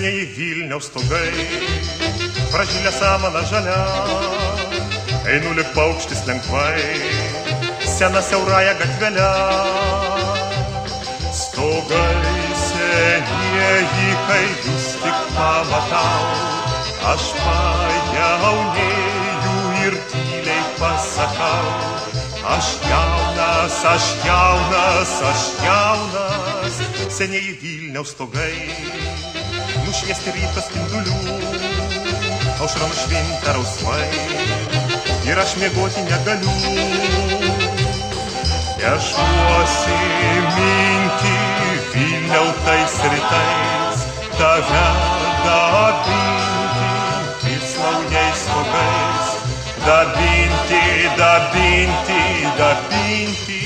Senieji Vilniaus stogai, pražylę samaną žalia, einu lyg paukštis lengvai, sena siaurąją gatvelę. Stogai senieji, kai jūs tik pamatau, aš pajaunėju ir tyliai pasakau, aš jaunas, aš jaunas, aš jaunas. Senieji Vilniaus stogai, nušviesti ryto spindulių, aušra nušvinta rausvai, ir aš miegoti negaliu. Nešuosi mintį Vilniautais rytais, tave dabinti vis naujais stogais, dabinti, dabinti, dabinti.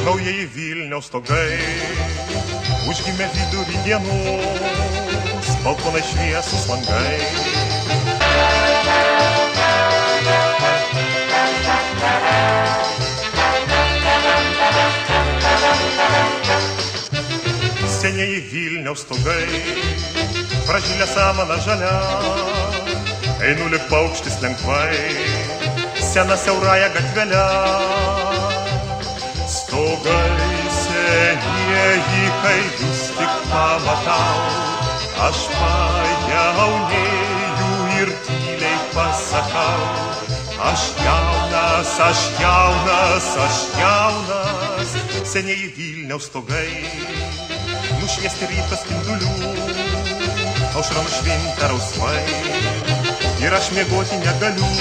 Naujieji Vilniaus stogai užgimė vidurį dienos, balkonai šviesūs langai. Senieji Vilniaus stogai, pražylę samaną žalia, einu lyg paukštis lengvai, sena siaurąją gatvelę. Stogai senieji, kai jūs tik pamatau, aš pajaunėju ir tyliai pasakau, aš jaunas, aš jaunas, aš jaunas. Senieji Vilniaus stogai, nušviesti ryto spindulių, aušra nušvinta rausvai, ir aš miegoti negaliu.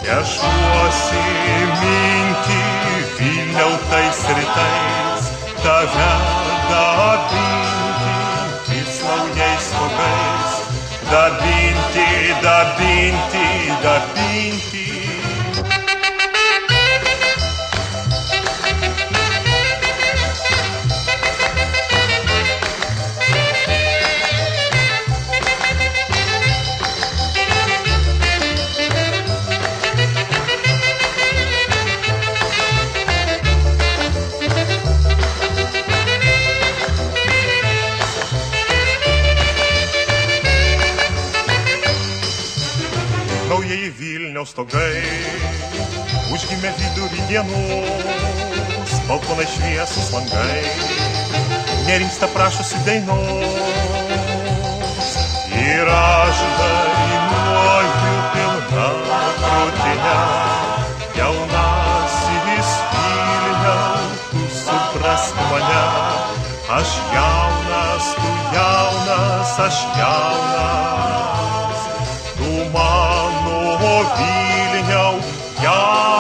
Nešuosi mintį Vilniautais rytais, tave dabinti vis naujais stogais, dabinti, dabinti, dabinti. Naujieji Vilniaus stogai užgimė vidurį dienos, balkonai šviesūs langai, nerimsta prašosi dainos. Ir aš dainuoju pilna krūtinė, jaunasis Vilniau, tu suprask mane. Aš jaunas, tu jaunas, aš jaunas, tu mano Vilniau, jaunas.